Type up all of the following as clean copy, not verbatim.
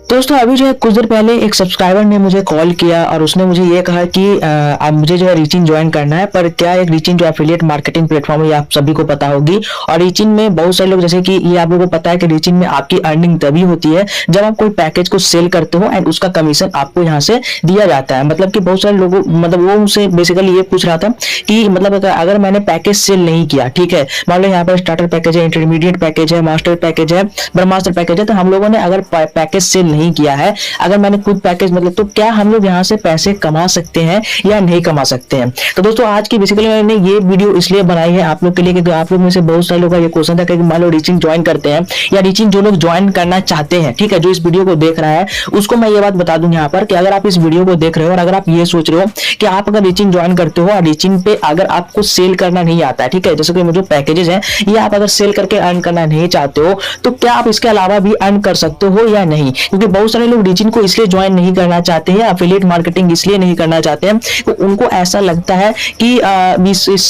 दोस्तों अभी जो है कुछ देर पहले एक सब्सक्राइबर ने मुझे कॉल किया और उसने मुझे ये कहा कि आप मुझे जो है रीचिन ज्वाइन करना है। पर क्या एक रीचिन जो एफिलिएट मार्केटिंग प्लेटफॉर्म है, आप सभी को पता होगी। और रीचिन में बहुत सारे लोग, जैसे कि ये आप लोगों को पता है कि रीचिन में आपकी अर्निंग तभी होती है जब आप कोई पैकेज को सेल करते हो एंड उसका कमीशन आपको यहाँ से दिया जाता है। मतलब कि बहुत सारे लोगों, मतलब वो मुझसे बेसिकली ये पूछ रहा था कि मतलब अगर मैंने पैकेज सेल नहीं किया, ठीक है, मान लो यहाँ पर स्टार्टर पैकेज है, इंटरमीडिएट पैकेज है, मास्टर पैकेज है, ब्रह्मास्त्र पैकेज है, तो हम लोगों ने अगर पैकेज सेल नहीं किया है, अगर मैंने खुद पैकेज मतलब, तो क्या हम लोग यहाँ से पैसे कमा सकते हैं या नहीं कमा सकते हैं। तो दोस्तों आज की बेसिकली मैंने ये वीडियो इसलिए बनाई है आप लोग के लिए क्योंकि आप लोग में से बहुत सारे लोगों का ये क्वेश्चन था कि मान लो रीचिंग ज्वाइन करते हैं या रीचिंग जो लोग ज्वाइन करना चाहते हैं, ठीक है, जो इस वीडियो को देख रहा है उसको मैं ये बात बता दूं यहाँ पर कि अगर आप इस वीडियो को देख रहे हो और अगर आप ये सोच रहे हो कि आप अगर रीचिंग ज्वाइन करते हो और रीचिंग पे अगर आपको सेल करना नहीं आता है, ठीक है, जैसे कि जो पैकेजेस हैं ये आप अगर सेल करके अर्न करना नहीं चाहते हो, तो क्या आप इसके अलावा भी अर्न कर सकते हो या नहीं। क्योंकि बहुत सारे लोग रीचिंग को इसलिए ज्वाइन नहीं करना चाहते हैं, एफिलिएट मार्केटिंग इसलिए नहीं करना चाहते हैं तो उनको ऐसा लगता है कि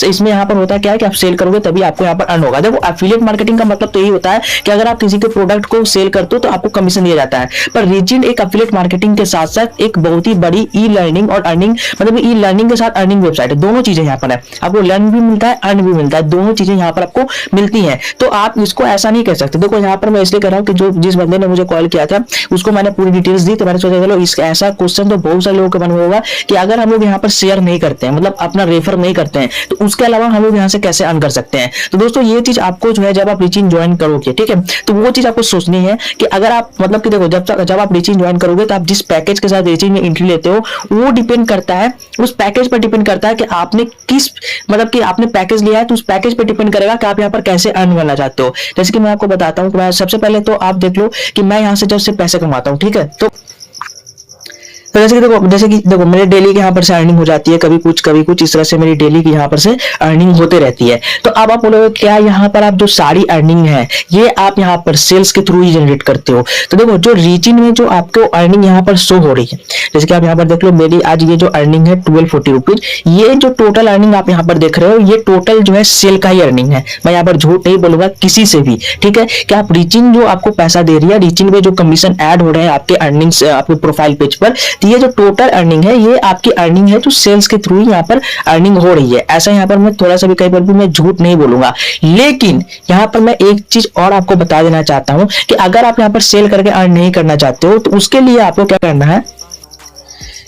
इसमें यहाँ पर होता है क्या है कि आप सेल करोगे तभी आपको यहाँ पर अर्न होगा। देखो एफिलिएट मार्केटिंग का मतलब तो यही होता है कि अगर आप किसी के प्रोडक्ट को सेल करते हो तो आपको कमीशन दिया जाता है। पर रीचिन एक एफिलिएट मार्केटिंग के साथ साथ एक बहुत ही बड़ी ई लर्निंग और अर्निंग, मतलब ई लर्निंग के साथ अर्निंग वेबसाइट है। दोनों चीजें यहाँ पर है, आपको लर्न भी मिलता है, अर्न भी मिलता है, दोनों चीजें यहाँ पर आपको मिलती हैं। तो आप इसको ऐसा नहीं कह सकते। देखो यहाँ पर मैं इसलिए कह रहा हूँ कि जो जिस बंदे ने मुझे कॉल किया था उसको मैंने पूरी डिटेल्स दी, तो मैंने सोचा चलो इस ऐसा क्वेश्चन तो बहुत सारे लोगों के मन में होगा कि अगर हम लोग यहाँ पर शेयर नहीं करते हैं, मतलब अपना रेफर नहीं करते हैं, तो उसके अलावा हम लोग यहाँ से कैसे अर्न कर सकते हैं। तो दोस्तों ये चीज आपको जो है जब आप रीचिंग ज्वाइन करोगे, ठीक है, तो वो चीज आपको सोचनी है कि अगर आप मतलब कि देखो जब आप रीचिंग ज्वाइन करोगे तो आप जिस पैकेज के साथ रीचिंग में एंट्री लेते हो वो डिपेंड करता है, उस पैकेज पर डिपेंड करता है कि आपने किस, मतलब कि आपने पैकेज लिया है तो उस पैकेज पर डिपेंड करेगा कि आप यहाँ पर कैसे अर्न करना चाहते हो। जैसे कि मैं आपको बताता हूँ कि मैं सबसे पहले तो आप देख लो कि मैं यहाँ से जब से पैसे कमाता हूँ, ठीक है, तो जैसे कि देखो मेरे डेली के यहाँ पर से अर्निंग हो जाती है, कभी कुछ इस तरह से मेरी डेली की यहाँ पर से अर्निंग होते रहती है। तो अब आप बोलोगे क्या यहाँ पर आप जो सारी अर्निंग है ये आप यहाँ पर सेल्स के थ्रू ही जनरेट करते हो। तो देखो जो रीचिंग में जो आपको अर्निंग यहाँ पर शो हो रही है, जैसे कि आप यहाँ पर देख लो मेरी आज ये जो अर्निंग है 1240 रुपीज, ये जो टोटल अर्निंग आप यहाँ पर देख रहे हो ये टोटल जो है सेल का ही अर्निंग है। मैं यहाँ पर झूठ नहीं बोलूंगा किसी से भी, ठीक है, कि आप रीचिंग जो आपको पैसा दे रही है, रीचिंग में जो कमीशन ऐड हो रहे हैं आपके अर्निंग्स आपके प्रोफाइल पेज पर, तो ये जो टोटल अर्निंग है ये आपकी अर्निंग है जो सेल्स के थ्रू ही यहाँ पर अर्निंग हो रही है। ऐसा यहाँ पर मैं थोड़ा सा भी कहीं पर भी मैं झूठ नहीं बोलूंगा। लेकिन यहाँ पर मैं एक चीज और आपको बता देना चाहता हूं कि अगर आप यहाँ पर सेल करके अर्न नहीं करना चाहते हो तो उसके लिए आपको क्या करना है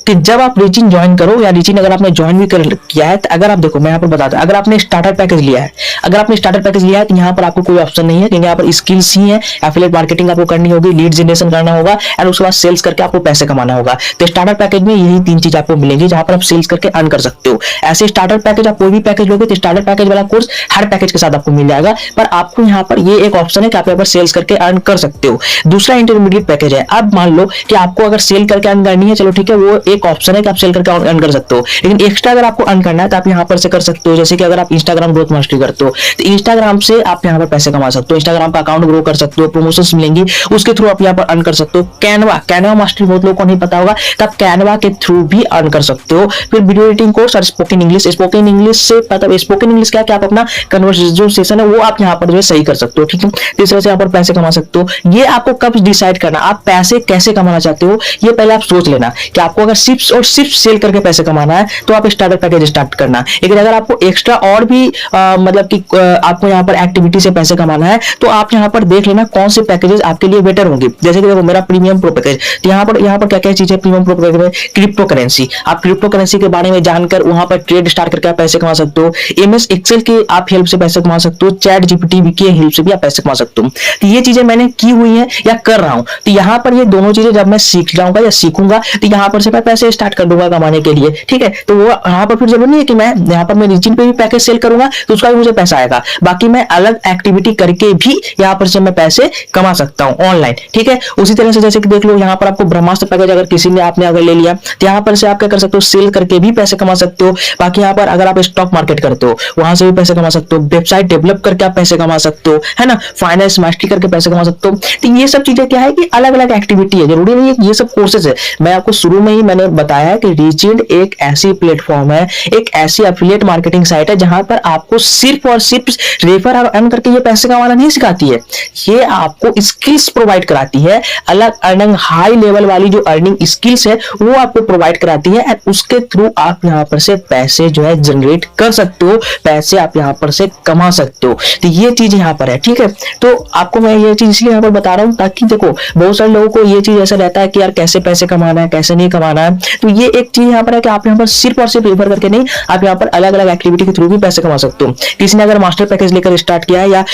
कि जब आप रीचिंग ज्वाइन करो या रीचिंग अगर आपने ज्वाइन भी किया है, तो अगर आप देखो मैं यहाँ पर बताता हूँ, अगर आपने स्टार्टर पैकेज लिया है, अगर आपने स्टार्टर पैकेज लिया है तो यहाँ पर आपको कोई ऑप्शन नहीं है क्योंकि यहाँ पर स्किल्स ही है, एफिलिएट मार्केटिंग आपको करनी होगी, लीड जनरेशन करना होगा और उसके बाद सेल्स करके आपको पैसे कमाना होगा। तो स्टार्टर पैकेज में यही तीन चीज आपको मिलेंगी जहां पर आप सेल्स करके अर्न कर सकते हो। ऐसे स्टार्टर पैकेज आप कोई भी पैकेज लोगे तो स्टार्टर पैकेज वाला कोर्स हर पैकेज के साथ आपको मिल जाएगा, पर आपको यहाँ पर ये एक ऑप्शन है कि आप यहाँ पर सेल्स करके अर्न कर सकते हो। दूसरा इंटरमीडिएट पैकेज है। अब मान लो कि आपको अगर सेल करके अर्न करनी है, चलो ठीक है, वो एक ऑप्शन है कि आप सेल करके अर्न कर सकते हो, लेकिन एक्स्ट्रा अगर आपको अर्न करना है तो आप यहाँ पर से कर सकते हो। जैसे कि अगर आप इंस्टाग्राम ग्रोथ मास्टरी करते हो तो इंस्टाग्राम से आप यहाँ पर पैसे कमा सकते हो, इंस्टाग्राम का अकाउंट ग्रो कर सकते हो, प्रमोशंस मिलेंगी उसके थ्रू आप यहाँ पर अर्न कर सकते हो। कैनवा मास्टरी बहुत लोगों को नहीं पता होगा, तो आप कैनवा के थ्रू भी अर्न कर सकते हो। फिर वीडियो एडिटिंग कोर्स और स्पोकन इंग्लिश से मतलब स्पोकन इंग्लिश क्या कि आप अपना कन्वर्सेशन है वो आप यहाँ पर जो है सही कर सकते हो, ठीक है, तो इस तरह से यहाँ पर पैसे कमा सकते हो। ये आपको कब डिसाइड करना आप पैसे कैसे कमाना चाहते हो ये पहले आप सोच लेना कि आपको अगर सिर्फ सेल करके पैसे कमाना है तो आप स्टार्टर पैकेज स्टार्ट करना। लेकिन अगर आपको एक्स्ट्रा और भी मतलब कि आपको यहाँ पर एक्टिविटी से पैसे कमाना है तो आप यहाँ पर देख लेना कौन से पैकेजेस आपके लिए बेटर होंगे। जैसे कि देखो मेरा प्रीमियम प्रो पैकेज, तो यहाँ पर क्या क्या चीज है प्रीमियम प्रो पैकेज में, क्रिप्टो करेंसी, आप क्रिप्टो करेंसी के बारे में जानकर वहां पर ट्रेड स्टार्ट करके आप पैसे कमा सकते हो। एमएस एक्सेल के आप हेल्प से पैसे कमा सकते हो, चैट जीपीटी की हेल्प से भी आप पैसे कमा सकते हो। तो ये चीजें मैंने की हुई है या कर रहा हूं, तो यहाँ पर ये दोनों चीजें जब मैं सीख जाऊंगा या सीखूंगा तो यहाँ पर से मैं पैसे स्टार्ट कर दूंगा कमाने के लिए, ठीक है। तो वो यहाँ पर फिर जरूरी नहीं है कि मैं यहाँ पर मैं रीचिंग पे भी पैकेज सेल करूंगा तो उसका भी मुझे पैसा आएगा, बाकी मैं अलग एक्टिविटी करके भी यहाँ पर से मैं पैसे कमा सकता हूँ ऑनलाइन, ठीक है। उसी तरह से जैसे कि देख लो यहाँ पर आपको ब्रह्मास्त्र पैकेज अगर किसी ने आपने अगर ले लिया तो यहाँ पर से आप क्या कर सकते हो सेल करके भी पैसे कमा सकते हो। बाकी यहाँ पर अगर आप स्टॉक मार्केट करते हो वहां से भी पैसे कमा सकते हो, वेबसाइट डेवलप करके आप पैसे कमा सकते हो, है ना, फाइनेंस मास्टरी करके पैसे कमा सकते हो। तो ये सब चीजें क्या है कि अलग अलग एक्टिविटी है, जरूरी नहीं है ये सब कोर्सेज है। मैं आपको शुरू में ही मैंने मैंने बताया है कि रीचिंड एक ऐसी प्लेटफॉर्म है, एक ऐसी एफिलिएट मार्केटिंग साइट है जहां पर आपको सिर्फ और सिर्फ रेफर और अर्न करके ये पैसे कमाना नहीं सिखाती है, ये आपको स्किल्स प्रोवाइड कराती है। अलग अर्निंग हाई लेवल वाली जो अर्निंग स्किल्स है वो आपको प्रोवाइड कराती है, एंड उसके थ्रू आप यहां पर से पैसे जो है जनरेट कर सकते हो, पैसे आप यहां पर से कमा सकते हो। तो ये चीज यहां पर है, ठीक है। तो आपको मैं ये चीज इसलिए यहां पर बता रहा हूं ताकि देखो बहुत सारे लोगों को ये चीज ऐसा रहता है कि यार कैसे पैसे कमाना है, कैसे नहीं कमाना है। तो ये एक चीज यहाँ पर है कि आप यहाँ पर सिर्फ और सिर्फ रेफर करके नहीं, आप यहाँ पर अलग अलग एक्टिविटी के थ्रू भी पैसे कमा सकते हो। किसी ने अगर मास्टर पैकेज लेकर स्टार्ट किया है या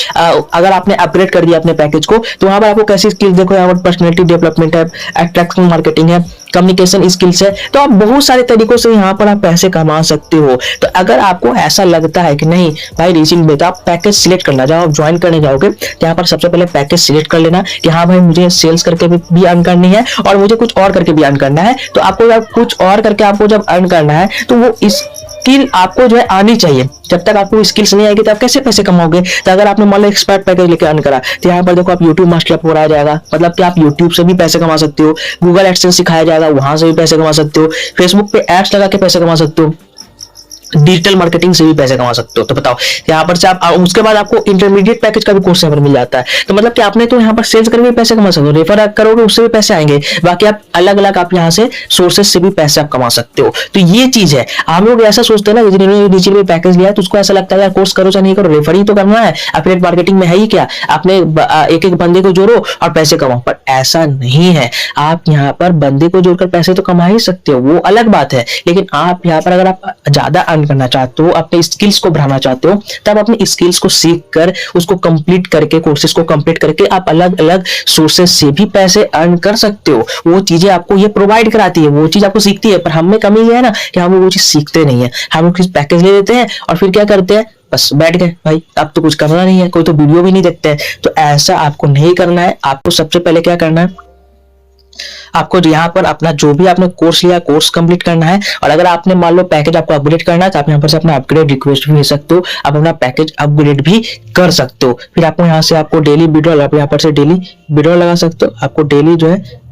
अगर आपने अपग्रेड कर दिया अपने पैकेज को, तो वहां पर आपको कैसी स्किल्स देखो, यहाँ पर पर्सनैलिटी डेवलपमेंट है, अट्रैक्शन मार्केटिंग है, कम्युनिकेशन स्किल्स है। तो आप बहुत सारे तरीकों से यहाँ पर आप पैसे कमा सकते हो। तो अगर आपको ऐसा लगता है कि नहीं भाई रीचिंग में, तो आप पैकेज सिलेक्ट करना, जब आप ज्वाइन करने जाओगे तो यहाँ पर सबसे पहले पैकेज सिलेक्ट कर लेना कि हाँ भाई मुझे सेल्स करके भी अर्न करनी है और मुझे कुछ और करके भी अर्न करना है। तो आपको जब कुछ और करके आपको जब अर्न करना है तो वो स्किल आपको जो है आनी चाहिए। जब तक आपको स्किल्स नहीं आएगी तो आप कैसे पैसे कमाओगे। तो अगर आपने मान लो एक्सपर्ट पैकेज लेकर अर्न करा, तो यहाँ पर देखो आप यूट्यूब मास्टर आपको कराया जाएगा, मतलब कि आप यूट्यूब से भी पैसे कमा सकते हो, गूगल एडसेंस सिखाया जाएगा, वहां से भी पैसे कमा सकते हो, फेसबुक पे एड्स लगा के पैसे कमा सकते हो, डिजिटल मार्केटिंग से भी पैसे कमा सकते हो। तो बताओ यहाँ पर से आप उसके बाद आपको इंटरमीडिएट पैकेज का भी कोर्स यहाँ पर मिल जाता है। तो मतलब कि आपने तो यहाँ पर सेल्स करके भी पैसे कमा सकते हो, रेफर करोगे उससे भी पैसे आएंगे, बाकी आप अलग अलग आप यहाँ से सोर्सेज से भी पैसे आप कमा सकते हो। तो ये चीज है। हम लोग ऐसा सोचते हैं ना, जिन्होंने नीचे में पैकेज लिया है तो उसको ऐसा लगता है यार कोर्स करो चाहे नहीं करो, रेफर ही तो करना है, एफिलिएट मार्केटिंग में है ही क्या, आपने एक एक बंदे को जोड़ो और पैसे कमाओ। पर ऐसा नहीं है, आप यहाँ पर बंदे को जोड़कर पैसे तो कमा ही सकते हो, वो अलग बात है। लेकिन आप यहाँ पर अगर आप ज्यादा अर्न करना चाहते हो, अपने स्किल्स को बढ़ाना चाहते हो, तब अपने स्किल्स को सीख कर उसको कंप्लीट करके, कोर्सेज को कंप्लीट करके आप अलग अलग सोर्सेज से भी पैसे अर्न कर सकते हो। वो चीजें आपको ये प्रोवाइड कराती है, वो चीज आपको सीखती है। पर हम में कमी ये है ना कि हम वो चीज सीखते नहीं है। हम लोग पैकेज ले लेते हैं और फिर क्या करते हैं, बस बैठ गए भाई, अब तो कुछ करना नहीं है, कोई तो वीडियो भी नहीं देखते हैं। तो ऐसा आपको नहीं करना है। आपको सबसे पहले क्या करना है, आपको यहाँ पर अपना जो भी आपने कोर्स लिया कोर्स कंप्लीट करना है। और अगर आपने मान लो पैकेज आपको अपग्रेड करना है तो आप यहाँ पर से अपना अपग्रेड रिक्वेस्ट भी भेज सकते हो, आप अपना पैकेज अपग्रेड भी कर सकते हो। फिर आपको यहाँ से आपको डेली विड्रॉल, आप यहाँ पर से डेली विड्रॉल लगा सकते हो। आपको डेली जो है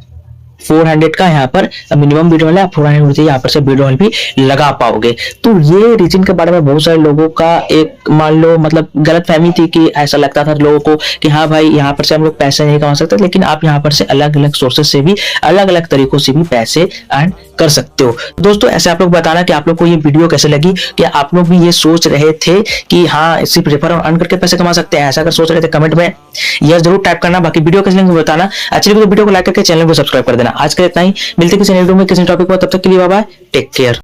400 का यहाँ पर मिनिमम विड्रॉल है, आप 400 यहाँ पर से विड्रॉल भी लगा पाओगे। तो ये रीचिंग के बारे में बहुत सारे लोगों का एक मान लो मतलब गलत फहमी थी कि ऐसा लगता था लोगों को कि हाँ भाई यहाँ पर से हम लोग पैसे नहीं कमा सकते, लेकिन आप यहाँ पर से अलग अलग सोर्सेज से भी अलग अलग तरीकों से भी पैसे अर्न कर सकते हो। दोस्तों ऐसे आप लोग बताना कि आप लोग को ये वीडियो कैसे लगी, क्या आप लोग भी ये सोच रहे थे कि हाँ सिर्फ रेफर और अर्न करके पैसे कमा सकते हैं, ऐसा अगर सोच रहे थे कमेंट में यस जरूर टाइप करना। बाकी वीडियो कैसे लगे बताना। अच्छी लगी तो वीडियो को लाइक करके चैनल को सब्सक्राइब कर देना। आज के इतना ही, मिलते किसी नए वीडियो में किसी टॉपिक पर, तब तक के लिए बाय बाय, टेक केयर।